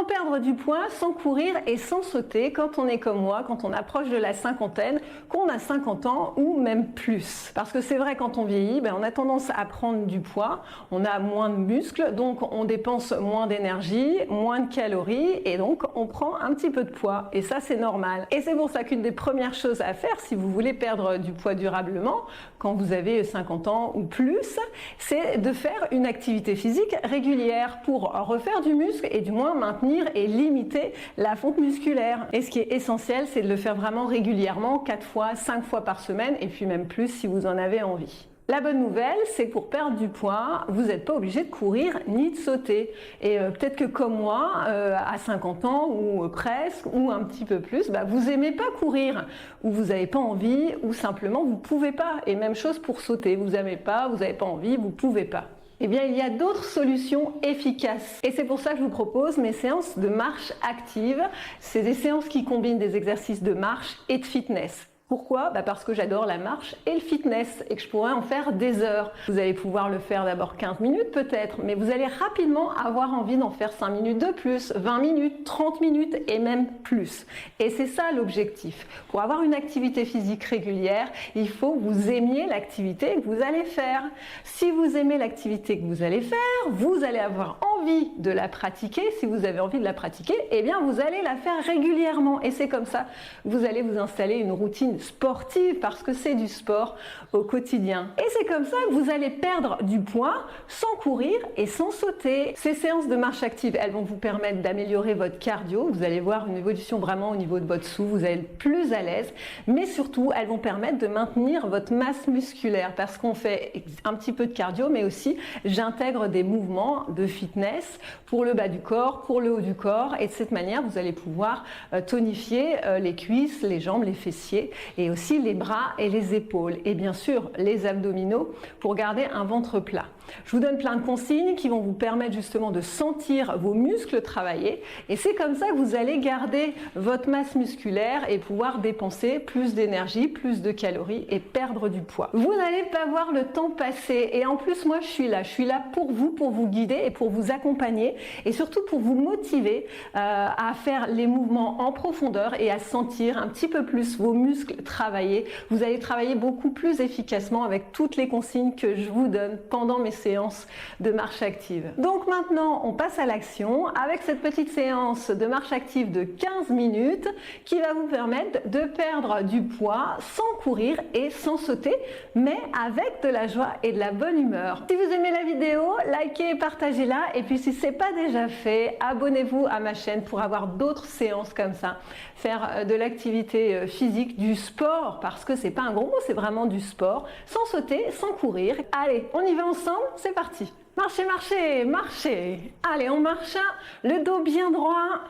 perdre du poids sans courir et sans sauter quand on est comme moi, quand on approche de la cinquantaine, qu'on a 50 ans ou même plus. Parce que c'est vrai, quand on vieillit, on a tendance à prendre du poids, on a moins de muscles, donc on dépense moins d'énergie, moins de calories et donc on prend un petit peu de poids. Et ça, c'est normal. Et c'est pour ça qu'une des premières choses à faire si vous voulez perdre du poids durablement, quand vous avez 50 ans ou plus, c'est de faire une activité physique régulière pour refaire du muscle et du moins maintenir et limiter la fonte musculaire. Et ce qui est essentiel, c'est de le faire vraiment régulièrement, 4 fois, 5 fois par semaine et puis même plus si vous en avez envie. La bonne nouvelle, c'est que pour perdre du poids, vous n'êtes pas obligé de courir ni de sauter. Et peut-être que comme moi, à 50 ans ou presque, ou un petit peu plus, vous aimez pas courir, ou vous n'avez pas envie, ou simplement vous pouvez pas. Et même chose pour sauter, vous n'aimez pas, vous n'avez pas envie, vous pouvez pas. Eh bien, il y a d'autres solutions efficaces. Et c'est pour ça que je vous propose mes séances de marche active. C'est des séances qui combinent des exercices de marche et de fitness. Pourquoi? Parce que j'adore la marche et le fitness et que je pourrais en faire des heures. Vous allez pouvoir le faire d'abord 15 minutes peut-être, mais vous allez rapidement avoir envie d'en faire 5 minutes de plus, 20 minutes, 30 minutes et même plus. Et c'est ça l'objectif. Pour avoir une activité physique régulière, il faut que vous aimiez l'activité que vous allez faire. Si vous aimez l'activité que vous allez faire, vous allez avoir envie de la pratiquer. Si vous avez envie de la pratiquer, eh bien vous allez la faire régulièrement. Et c'est comme ça que vous allez vous installer une routine sportive parce que c'est du sport au quotidien. Et c'est comme ça que vous allez perdre du poids sans courir et sans sauter. Ces séances de marche active, elles vont vous permettre d'améliorer votre cardio. Vous allez voir une évolution vraiment au niveau de votre sou. Vous allez être plus à l'aise. Mais surtout, elles vont permettre de maintenir votre masse musculaire parce qu'on fait un petit peu de cardio, mais aussi j'intègre des mouvements de fitness pour le bas du corps, pour le haut du corps. Et de cette manière, vous allez pouvoir tonifier les cuisses, les jambes, les fessiers et aussi les bras et les épaules et bien sûr les abdominaux pour garder un ventre plat. Je vous donne plein de consignes qui vont vous permettre justement de sentir vos muscles travailler et c'est comme ça que vous allez garder votre masse musculaire et pouvoir dépenser plus d'énergie, plus de calories et perdre du poids. Vous n'allez pas voir le temps passer et en plus moi je suis là pour vous guider et pour vous accompagner et surtout pour vous motiver à faire les mouvements en profondeur et à sentir un petit peu plus vos muscles travailler. Vous allez travailler beaucoup plus efficacement avec toutes les consignes que je vous donne pendant mes séances de marche active. Donc maintenant, on passe à l'action avec cette petite séance de marche active de 15 minutes qui va vous permettre de perdre du poids sans courir et sans sauter, mais avec de la joie et de la bonne humeur. Si vous aimez la vidéo, likez et partagez-la. Et puis si ce n'est pas déjà fait, abonnez-vous à ma chaîne pour avoir d'autres séances comme ça. Faire de l'activité physique, du sport, parce que c'est pas un gros mot, c'est vraiment du sport, sans sauter, sans courir. Allez, on y va ensemble, c'est parti. Marchez, marchez, marchez. Allez, on marche, le dos bien droit.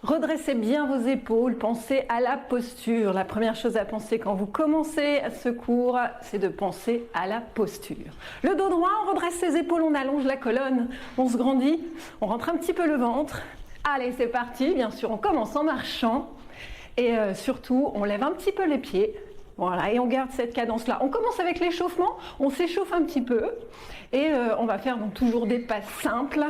Redressez bien vos épaules, pensez à la posture. La première chose à penser quand vous commencez ce cours, c'est de penser à la posture. Le dos droit, on redresse ses épaules, on allonge la colonne, on se grandit, on rentre un petit peu le ventre. Allez, c'est parti, bien sûr, on commence en marchant et surtout, on lève un petit peu les pieds. Voilà, et on garde cette cadence-là. On commence avec l'échauffement, on s'échauffe un petit peu et on va faire donc toujours des pas simples,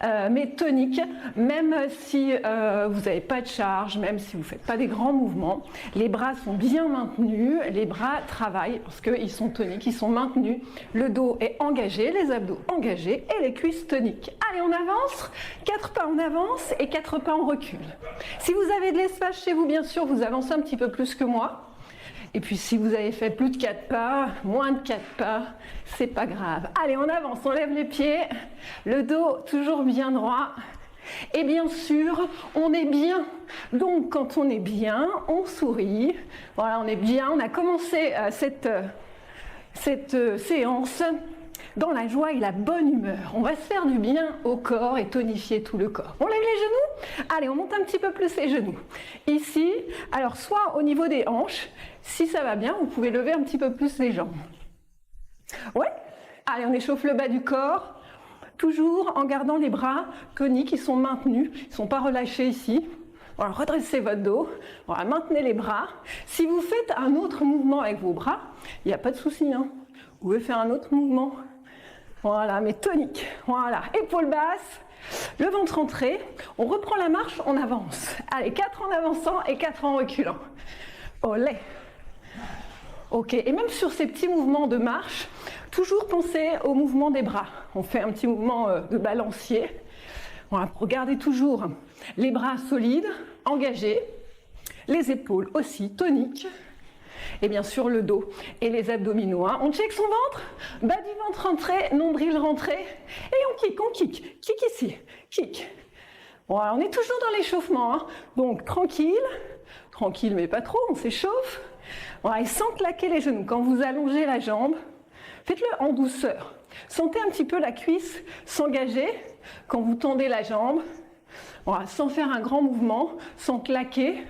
mais toniques, même si vous n'avez pas de charge, même si vous ne faites pas des grands mouvements. Les bras sont bien maintenus, les bras travaillent parce qu'ils sont toniques, ils sont maintenus. Le dos est engagé, les abdos engagés et les cuisses toniques. Allez, on avance, 4 pas on avance et 4 pas on recule. Si vous avez de l'espace chez vous, bien sûr, vous avancez un petit peu plus que moi. Et puis si vous avez fait plus de 4 pas, moins de 4 pas, c'est pas grave. Allez, on avance, on lève les pieds, le dos toujours bien droit. Et bien sûr, on est bien. Donc quand on est bien, on sourit. Voilà, on est bien. On a commencé cette séance dans la joie et la bonne humeur. On va se faire du bien au corps et tonifier tout le corps. On lève les genoux. Allez, on monte un petit peu plus les genoux. Ici, alors soit au niveau des hanches, si ça va bien, vous pouvez lever un petit peu plus les jambes. Ouais. Allez, on échauffe le bas du corps, toujours en gardant les bras toniques qui sont maintenus, ils ne sont pas relâchés ici. Voilà, redressez votre dos, voilà, maintenez les bras. Si vous faites un autre mouvement avec vos bras, il n'y a pas de souci, hein. Vous pouvez faire un autre mouvement. Voilà, mais tonique. Voilà, épaules basses, Le ventre rentré, on reprend la marche, on avance. Allez, 4 en avançant et 4 en reculant. Olé. Ok, et même sur ces petits mouvements de marche, toujours pensez au mouvement des bras. On fait un petit mouvement de balancier. Voilà, regardez toujours les bras solides, engagés, les épaules aussi toniques, et bien sûr le dos et les abdominaux. Hein. On check son ventre, bas du ventre rentré, nombril rentré, et on kick, kick ici, kick. Voilà, on est toujours dans l'échauffement, hein. Donc tranquille mais pas trop, on s'échauffe. Voilà, et sans claquer les genoux. Quand vous allongez la jambe, faites-le en douceur. Sentez un petit peu la cuisse s'engager quand vous tendez la jambe. Voilà, sans faire un grand mouvement, sans claquer,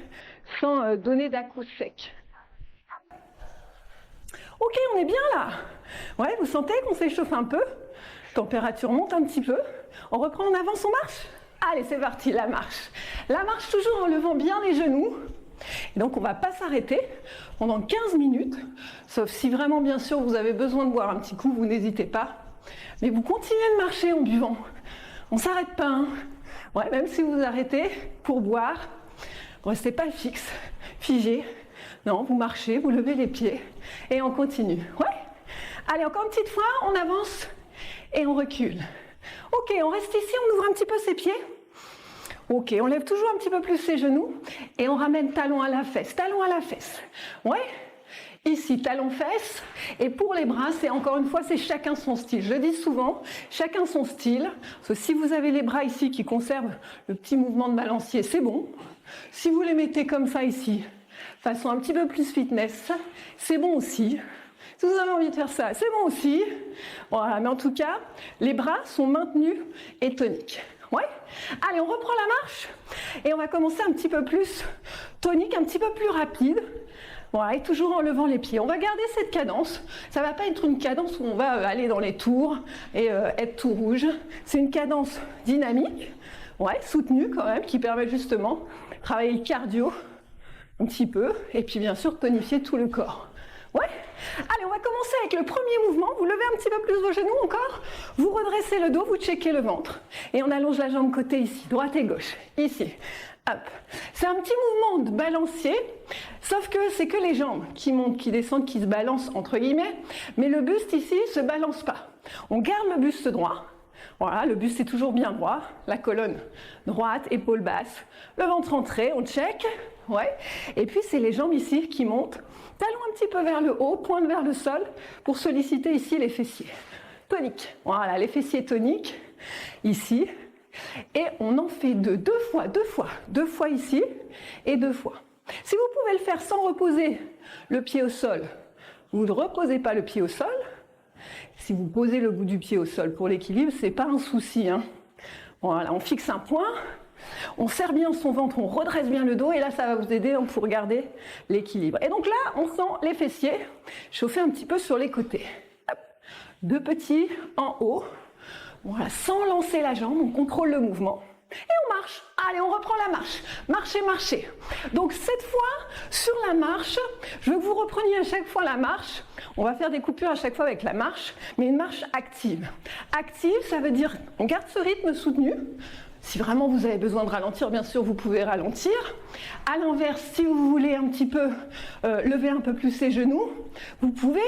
sans donner d'à-coups secs. Ok, on est bien là. Ouais, vous sentez qu'on s'échauffe un peu. Température monte un petit peu. On reprend, on avance, on marche. Allez, c'est parti, la marche. La marche toujours en levant bien les genoux. Et donc on ne va pas s'arrêter pendant 15 minutes, sauf si vraiment bien sûr vous avez besoin de boire un petit coup, vous n'hésitez pas. Mais vous continuez de marcher en buvant. On ne s'arrête pas. Hein. Ouais, même si vous arrêtez pour boire, ne restez pas fixe, figé. Non, vous marchez, vous levez les pieds et on continue. Ouais. Allez, encore une petite fois, on avance et on recule. Ok, on reste ici, on ouvre un petit peu ses pieds. Ok, on lève toujours un petit peu plus ses genoux et on ramène talon à la fesse, talon à la fesse. Ouais, ici, talon-fesse. Et pour les bras, c'est encore une fois, c'est chacun son style. Je le dis souvent, chacun son style. Parce que si vous avez les bras ici qui conservent le petit mouvement de balancier, c'est bon. Si vous les mettez comme ça ici, façon un petit peu plus fitness, c'est bon aussi. Si vous avez envie de faire ça, c'est bon aussi. Voilà, mais en tout cas, les bras sont maintenus et toniques. Ouais. Allez, on reprend la marche et on va commencer un petit peu plus tonique, un petit peu plus rapide. Voilà, et toujours en levant les pieds. On va garder cette cadence. Ça ne va pas être une cadence où on va aller dans les tours et être tout rouge. C'est une cadence dynamique, ouais, soutenue quand même, qui permet justement de travailler le cardio un petit peu et puis bien sûr tonifier tout le corps. Ouais. Allez, on va commencer avec le premier mouvement. Vous levez un petit peu plus vos genoux encore. Vous redressez le dos, vous checkez le ventre. Et on allonge la jambe côté ici, droite et gauche. Ici. Hop. C'est un petit mouvement de balancier, sauf que c'est que les jambes qui montent, qui descendent, qui se balancent entre guillemets. Mais le buste ici ne se balance pas. On garde le buste droit. Voilà, le buste est toujours bien droit. La colonne droite, épaule basse. Le ventre rentré, on check. Ouais. Et puis c'est les jambes ici qui montent. Talon un petit peu vers le haut, pointe vers le sol pour solliciter ici les fessiers. Tonique. Voilà, les fessiers toniques ici. Et on en fait deux fois ici et 2 fois. Si vous pouvez le faire sans reposer le pied au sol, vous ne reposez pas le pied au sol. Si vous posez le bout du pied au sol pour l'équilibre, c'est pas un souci. Hein. Voilà, on fixe un point. On serre bien son ventre, on redresse bien le dos et là ça va vous aider pour garder l'équilibre. Et donc là on sent les fessiers chauffer un petit peu sur les côtés. Hop. 2 petits en haut. Voilà, sans lancer la jambe, on contrôle le mouvement. Et on marche. Allez, on reprend la marche. Marchez, marchez. Donc cette fois, sur la marche, je veux que vous repreniez à chaque fois la marche. On va faire des coupures à chaque fois avec la marche, mais une marche active. Active, ça veut dire on garde ce rythme soutenu. Si vraiment vous avez besoin de ralentir, bien sûr, vous pouvez ralentir. À l'inverse, si vous voulez un petit peu lever un peu plus ses genoux, vous pouvez.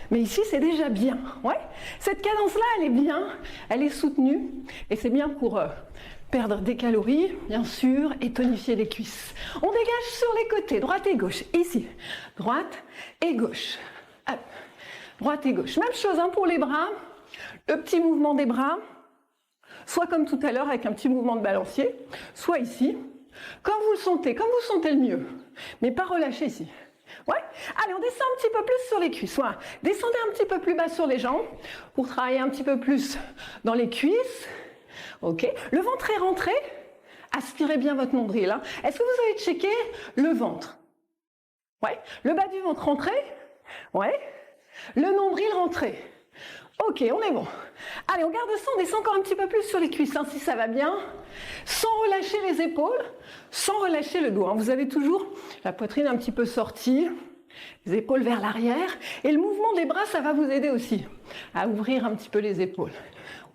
Mais ici, c'est déjà bien. Ouais. Cette cadence-là, elle est bien, elle est soutenue. Et c'est bien pour perdre des calories, bien sûr, et tonifier les cuisses. On dégage sur les côtés, droite et gauche. Ici, droite et gauche. Hop. Droite et gauche. Même chose hein, pour les bras. Le petit mouvement des bras. Soit comme tout à l'heure avec un petit mouvement de balancier, soit ici, comme vous le sentez le mieux, mais pas relâché ici. Ouais. Allez, on descend un petit peu plus sur les cuisses. Voilà. Descendez un petit peu plus bas sur les jambes pour travailler un petit peu plus dans les cuisses. Ok. Le ventre est rentré. Aspirez bien votre nombril. Hein. Est-ce que vous avez checké le ventre? Ouais. Le bas du ventre rentré. Ouais. Le nombril rentré. Ok, on est bon. Allez, on garde ça, on descend encore un petit peu plus sur les cuisses, hein, si ça va bien. Sans relâcher les épaules, sans relâcher le dos. Hein. Vous avez toujours la poitrine un petit peu sortie, les épaules vers l'arrière. Et le mouvement des bras, ça va vous aider aussi à ouvrir un petit peu les épaules.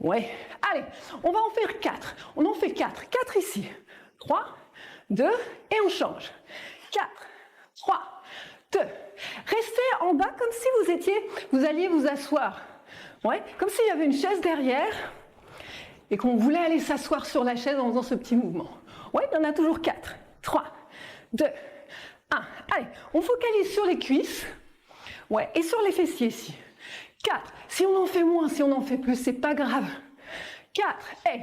Ouais. Allez, on va en faire 4. On en fait 4. 4 ici. 3, 2, et on change. 4, 3, 2. Restez en bas comme si vous alliez vous asseoir. Ouais, comme s'il y avait une chaise derrière et qu'on voulait aller s'asseoir sur la chaise en faisant ce petit mouvement. Ouais, il y en a toujours 4. 3, 2, 1. Allez, on focalise sur les cuisses. Ouais, et sur les fessiers ici. 4. Si on en fait moins, si on en fait plus, c'est pas grave. 4. Et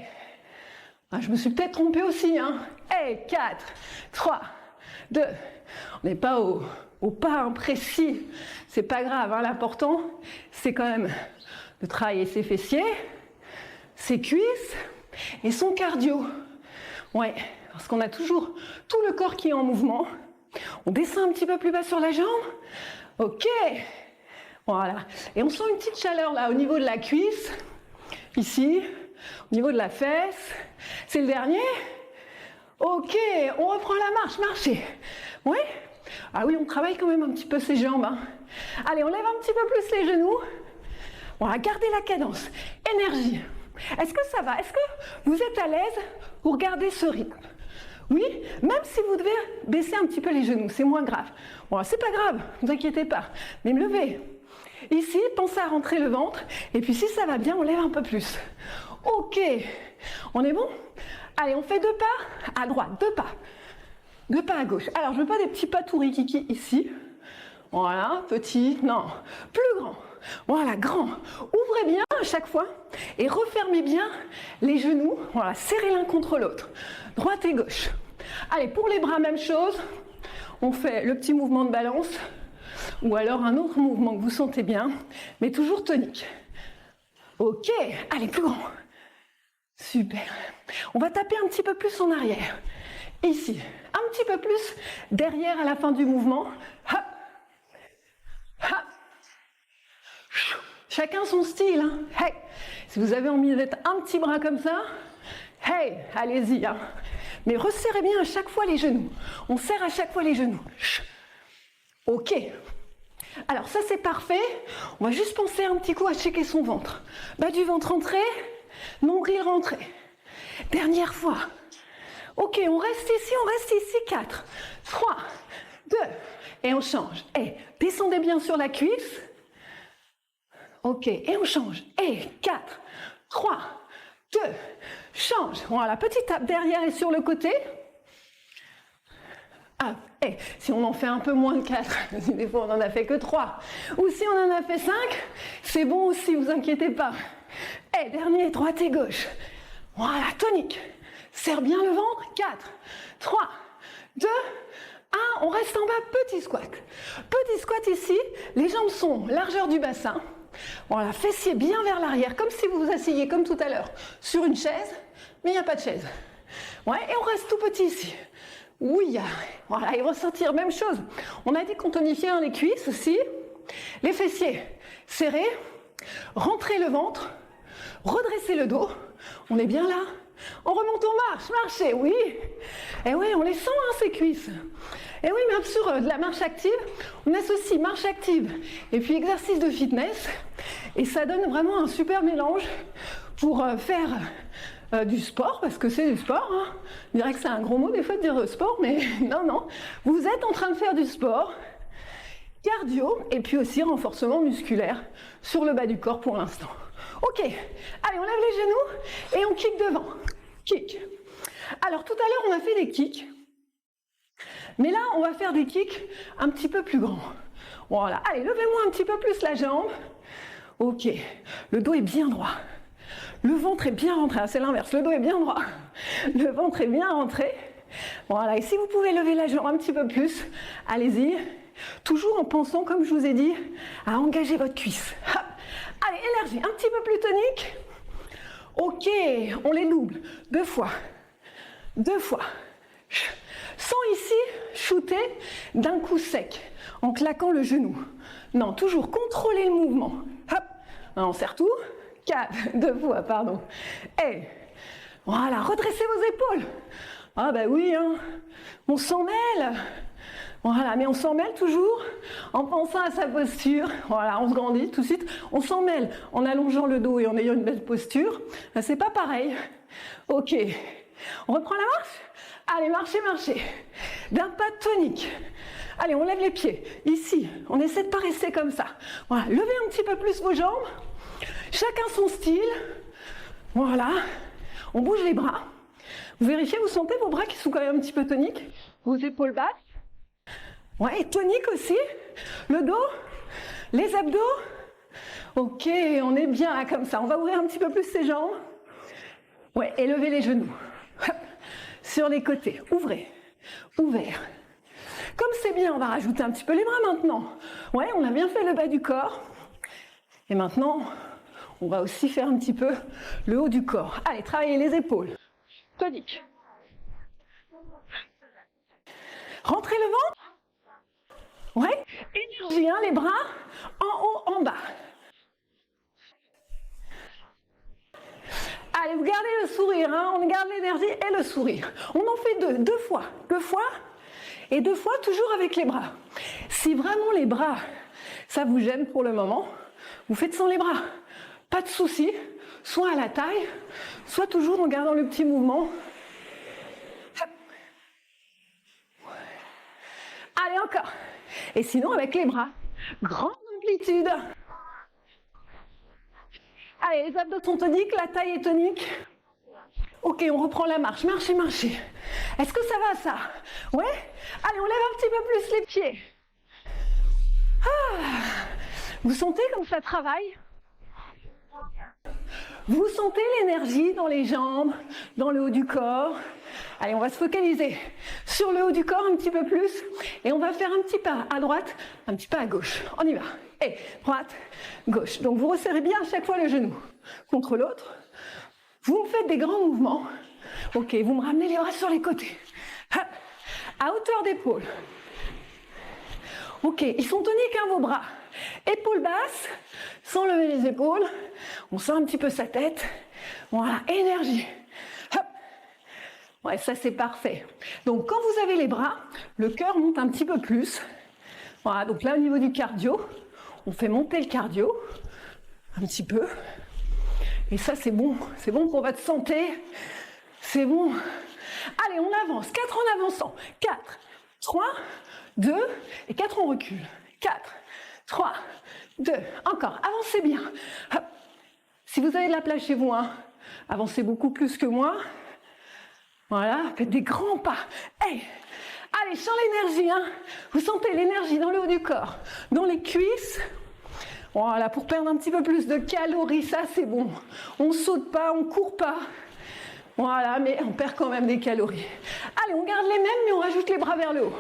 je me suis peut-être trompée aussi. Et 4, 3, 2. On n'est pas au pas imprécis. C'est pas grave. L'important, c'est quand même de travailler ses fessiers, ses cuisses et son cardio. Ouais, parce qu'on a toujours tout le corps qui est en mouvement. On descend un petit peu plus bas sur la jambe. Ok. Voilà. Et on sent une petite chaleur là au niveau de la cuisse. Ici. Au niveau de la fesse. C'est le dernier. Ok. On reprend la marche. Marchez. Oui. Ah oui, on travaille quand même un petit peu ses jambes. Allez, on lève un petit peu plus les genoux. On va garder la cadence. Énergie. Est-ce que ça va? Est-ce que vous êtes à l'aise pour garder ce rythme? Oui, même si vous devez baisser un petit peu les genoux, c'est moins grave. Bon, c'est pas grave, ne vous inquiétez pas. Mais me lever. Ici, pensez à rentrer le ventre. Et puis si ça va bien, on lève un peu plus. Ok. On est bon? Allez, on fait 2 pas à droite, 2 pas. 2 pas à gauche. Alors, je veux pas des petits pas tout rikiki ici. Voilà, petit, non, plus grand. Voilà, grand. Ouvrez bien à chaque fois et refermez bien les genoux. Voilà, serrez l'un contre l'autre. Droite et gauche. Allez, pour les bras, même chose. On fait le petit mouvement de balance ou alors un autre mouvement que vous sentez bien, mais toujours tonique. Ok, allez, plus grand. Super. On va taper un petit peu plus en arrière. Ici, un petit peu plus derrière à la fin du mouvement. Hop. Hop. Chacun son style. Hey. Si vous avez envie d'être un petit bras comme ça, hey, allez-y. Mais resserrez bien à chaque fois les genoux. On serre à chaque fois les genoux. Ok. Alors ça c'est parfait. On va juste penser un petit coup à checker son ventre. Bas du ventre rentré, nombril rentré. Dernière fois. Ok, on reste ici. 4, 3, 2, et on change. Et descendez bien sur la cuisse. Ok, et on change. Et 4, 3, 2, change. Voilà, petite tape derrière et sur le côté. Ah, et si on en fait un peu moins de 4, des fois on n'en a fait que 3, ou si on en a fait 5, c'est bon aussi, vous inquiétez pas. Et dernier, droite et gauche. Voilà, tonique. Serre bien le ventre. 4, 3, 2, 1. On reste en bas, petit squat. Petit squat ici, les jambes sont largeur du bassin. Voilà, fessiers bien vers l'arrière, comme si vous vous asseyez comme tout à l'heure sur une chaise, mais il n'y a pas de chaise. Ouais, et on reste tout petit ici. Oui, voilà, et ressentir, même chose. On a dit qu'on tonifiait les cuisses aussi, les fessiers serrés, rentrez le ventre, redressez le dos. On est bien là. On remonte, on marche, marchez, oui. Et oui, on les sent, ces cuisses. Et oui, même sur de la marche active, on associe marche active et puis exercice de fitness. Et ça donne vraiment un super mélange pour faire du sport, parce que c'est du sport. On dirait que c'est un gros mot des fois de dire sport, mais non, non. Vous êtes en train de faire du sport, cardio, et puis aussi renforcement musculaire sur le bas du corps pour l'instant. Ok, allez, on lève les genoux et on kick devant. Kick. Alors tout à l'heure, on a fait des kicks. Mais là, on va faire des kicks un petit peu plus grands. Voilà, allez, levez-moi un petit peu plus la jambe. Ok, le dos est bien droit. Le ventre est bien rentré. C'est l'inverse, le dos est bien droit. Le ventre est bien rentré. Voilà, et si vous pouvez lever la jambe un petit peu plus, allez-y. Toujours en pensant, comme je vous ai dit, à engager votre cuisse. Hop. Allez, énergie, un petit peu plus tonique. Ok, on les double. 2 fois. 2 fois. Sans ici shooter d'un coup sec, en claquant le genou. Non, toujours contrôler le mouvement. Hop, on serre tout. 4, 2 fois, pardon. Et voilà, redressez vos épaules. Ah bah oui, on s'en mêle. Voilà, mais on s'en mêle toujours en pensant à sa posture. Voilà, on se grandit tout de suite. On s'en mêle en allongeant le dos et en ayant une belle posture. Ben, c'est pas pareil. Ok, on reprend la marche. Allez, marchez, marchez. D'un pas tonique. Allez, on lève les pieds. Ici, on essaie de pas rester comme ça. Voilà, levez un petit peu plus vos jambes. Chacun son style. Voilà, on bouge les bras. Vous vérifiez, vous sentez vos bras qui sont quand même un petit peu toniques. Vos épaules basses. Ouais, et tonique aussi. Le dos, les abdos. Ok, on est bien là comme ça. On va ouvrir un petit peu plus ses jambes. Ouais, et levez les genoux. Hop. Sur les côtés, ouvrez, ouvert. Comme c'est bien, on va rajouter un petit peu les bras maintenant. Ouais, on a bien fait le bas du corps. Et maintenant, on va aussi faire un petit peu le haut du corps. Allez, travaillez les épaules. Tonique. Rentrez le ventre. Ouais, énergie, hein, les bras en haut, en bas. Allez, vous gardez le sourire, hein, on garde l'énergie et le sourire. On en fait deux fois, et 2 fois toujours avec les bras. Si vraiment les bras, ça vous gêne pour le moment, vous faites sans les bras. Pas de souci, soit à la taille, soit toujours en gardant le petit mouvement. Allez, encore. Et sinon, avec les bras, grande amplitude. Allez, les abdos sont toniques, la taille est tonique. Ok, on reprend la marche. Marchez, marchez. Est-ce que ça va, ça? Ouais? Allez, on lève un petit peu plus les pieds. Ah, vous sentez comme ça travaille? Vous sentez l'énergie dans les jambes, dans le haut du corps? Allez, on va se focaliser sur le haut du corps un petit peu plus. Et on va faire un petit pas à droite, un petit pas à gauche. On y va. Et droite, gauche. Donc vous resserrez bien à chaque fois le genou contre l'autre. Vous me faites des grands mouvements. Ok, vous me ramenez les bras sur les côtés. Hop, à hauteur d'épaule. Ok, ils sont toniques, hein, vos bras. Épaules basses, sans lever les épaules. On sent un petit peu sa tête. Voilà, énergie. Hop. Ouais, ça c'est parfait. Donc quand vous avez les bras, le cœur monte un petit peu plus. Voilà, donc là au niveau du cardio, on fait monter le cardio un petit peu. Et ça c'est bon pour votre santé. C'est bon. Allez, on avance. 4 en avançant. 4, 3, 2 et 4 on recule. 4, 3, 2. Encore. Avancez bien. Hop. Si vous avez de la place chez vous, hein, avancez beaucoup plus que moi. Voilà, faites des grands pas. Hey. Allez, sans l'énergie, hein. Vous sentez l'énergie dans le haut du corps, dans les cuisses. Voilà, pour perdre un petit peu plus de calories, ça c'est bon. On saute pas, on court pas. Voilà, mais on perd quand même des calories. Allez, on garde les mêmes, mais on rajoute les bras vers le haut.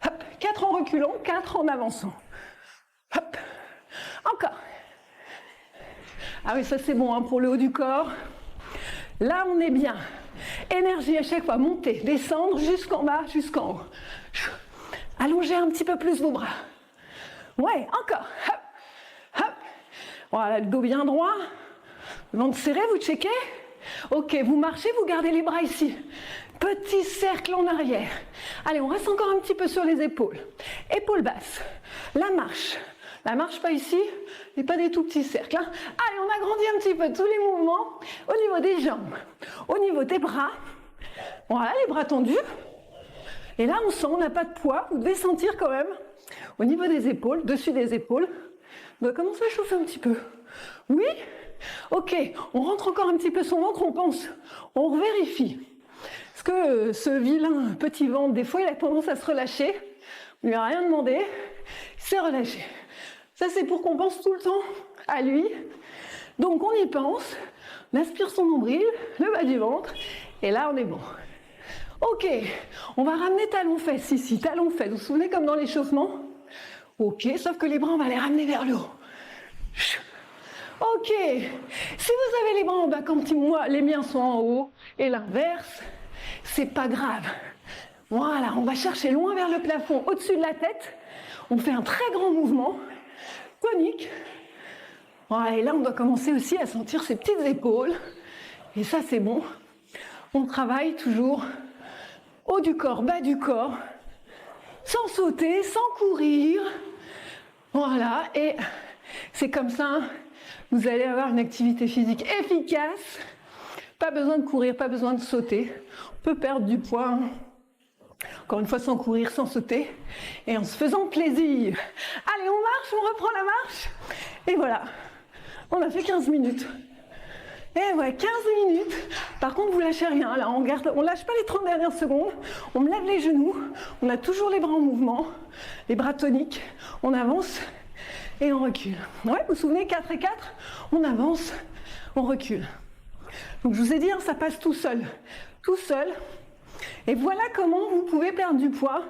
Hop, 4 en reculant, 4 en avançant. Hop, encore. Ah oui, ça c'est bon, hein, pour le haut du corps. Là, on est bien. Énergie à chaque fois, monter, descendre jusqu'en bas, jusqu'en haut. Allongez un petit peu plus vos bras. Ouais, encore. Hop, hop. Voilà, le dos bien droit. Le ventre serré, vous checkez. Ok, vous marchez, vous gardez les bras ici. Petit cercle en arrière. Allez, on reste encore un petit peu sur les épaules. Épaules basses. La marche. La marche pas ici, et pas des tout petits cercles. Hein. Allez, on agrandit un petit peu tous les mouvements au niveau des jambes, au niveau des bras. Voilà, les bras tendus. Et là, on sent, on n'a pas de poids. Vous devez sentir quand même, au niveau des épaules, dessus des épaules, on doit commencer à chauffer un petit peu. Oui? Ok, on rentre encore un petit peu son ventre, on pense, on revérifie. Parce que ce vilain petit ventre, des fois, il a tendance à se relâcher. On lui a rien demandé, il s'est relâché. Ça, c'est pour qu'on pense tout le temps à lui. Donc, on y pense, on aspire son nombril, le bas du ventre, et là, on est bon. Ok, on va ramener talons-fesses ici, talons-fesses. Vous vous souvenez comme dans l'échauffement? Ok, sauf que les bras, on va les ramener vers le haut. Ok, si vous avez les bras en bas comme moi, les miens sont en haut, et l'inverse, c'est pas grave. Voilà, on va chercher loin vers le plafond, au-dessus de la tête. On fait un très grand mouvement, tonique. Voilà, et là, on doit commencer aussi à sentir ses petites épaules. Et ça, c'est bon. On travaille toujours haut du corps, bas du corps. sans sauter, sans courir. Voilà, et c'est comme ça, vous allez avoir une activité physique efficace. Pas besoin de courir, pas besoin de sauter. On peut perdre du poids, encore une fois, sans courir, sans sauter, et en se faisant plaisir. Allez, on marche, on reprend la marche. Et voilà, on a fait 15 minutes. Et ouais, 15 minutes. Par contre, vous lâchez rien. Là, on lâche pas les 30 dernières secondes. On me lève les genoux. On a toujours les bras en mouvement, les bras toniques. On avance et on recule. Ouais, vous vous souvenez, 4 et 4, on avance, on recule. Donc, je vous ai dit, hein, ça passe tout seul. Tout seul. Et voilà comment vous pouvez perdre du poids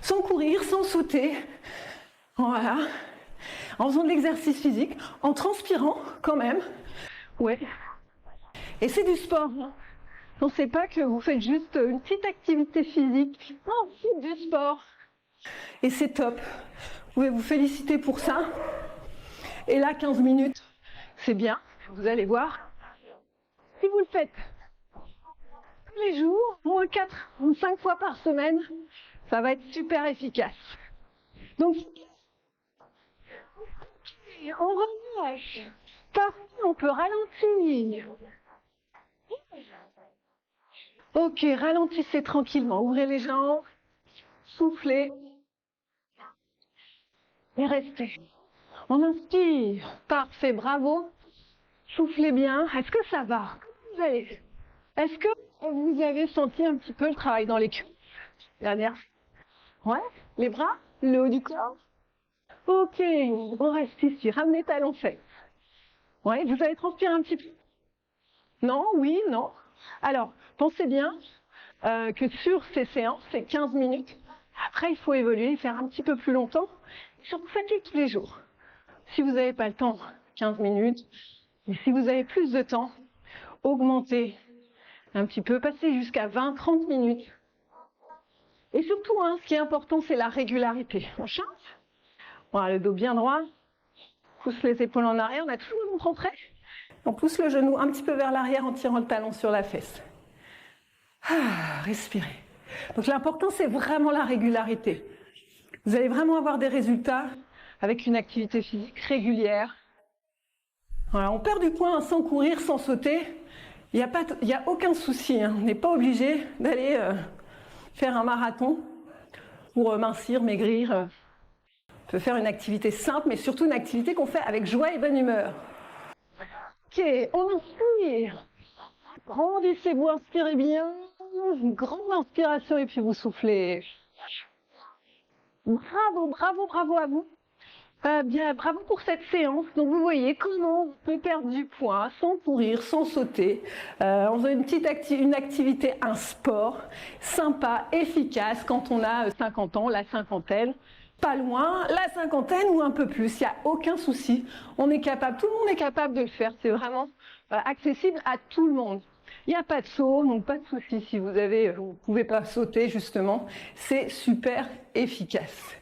sans courir, sans sauter. Voilà. En faisant de l'exercice physique, en transpirant quand même. Ouais. Et c'est du sport. Non, c'est pas que vous faites juste une petite activité physique. Non, c'est du sport. Et c'est top. Vous pouvez vous féliciter pour ça. Et là, 15 minutes, c'est bien. Vous allez voir. Si vous le faites tous les jours, au moins 4 ou 5 fois par semaine, ça va être super efficace. Donc, on relâche. Parfois, on peut ralentir. Ok, ralentissez tranquillement. Ouvrez les jambes, soufflez et restez. On inspire. Parfait, bravo. Soufflez bien. Est-ce que ça va? Vous allez. Est-ce que vous avez senti un petit peu le travail dans les cuisses? Dernière. Ouais. Les bras, le haut du corps. Ok, on reste ici. Ramenez talons faits. Ouais, vous allez transpirer un petit peu. Non, oui, non. Alors, pensez bien que sur ces séances, c'est 15 minutes. Après, il faut évoluer, faire un petit peu plus longtemps. Surtout, faites-les tous les jours. Si vous n'avez pas le temps, 15 minutes. Et si vous avez plus de temps, augmentez un petit peu, passez jusqu'à 20-30 minutes. Et surtout, hein, ce qui est important, c'est la régularité. On change. Voilà, le dos bien droit. Pousse les épaules en arrière. On a toujours le ventre rentré. On pousse le genou un petit peu vers l'arrière en tirant le talon sur la fesse. Ah, respirez. Donc l'important, c'est vraiment la régularité. Vous allez vraiment avoir des résultats avec une activité physique régulière. Voilà, on perd du poids sans courir, sans sauter. Il n'y a aucun souci. Hein. On n'est pas obligé d'aller faire un marathon pour mincir, maigrir. On peut faire une activité simple, mais surtout une activité qu'on fait avec joie et bonne humeur. Ok, on inspire. Grandissez-vous, inspirez bien. Une grande inspiration et puis vous soufflez. Bravo, bravo, bravo à vous. Bien, bravo pour cette séance. Donc vous voyez comment on peut perdre du poids sans courir, sans sauter, en faisant une activité, un sport sympa, efficace quand on a 50 ans, la cinquantaine. Pas loin, la cinquantaine ou un peu plus, il n'y a aucun souci. On est capable, tout le monde est capable de le faire. C'est vraiment accessible à tout le monde. Il n'y a pas de saut, donc pas de souci si vous ne pouvez pas sauter justement. C'est super efficace.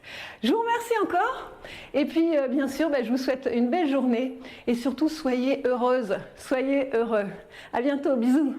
Je vous remercie encore. Et puis bien sûr, je vous souhaite une belle journée et surtout soyez heureuses, soyez heureux. À bientôt, bisous.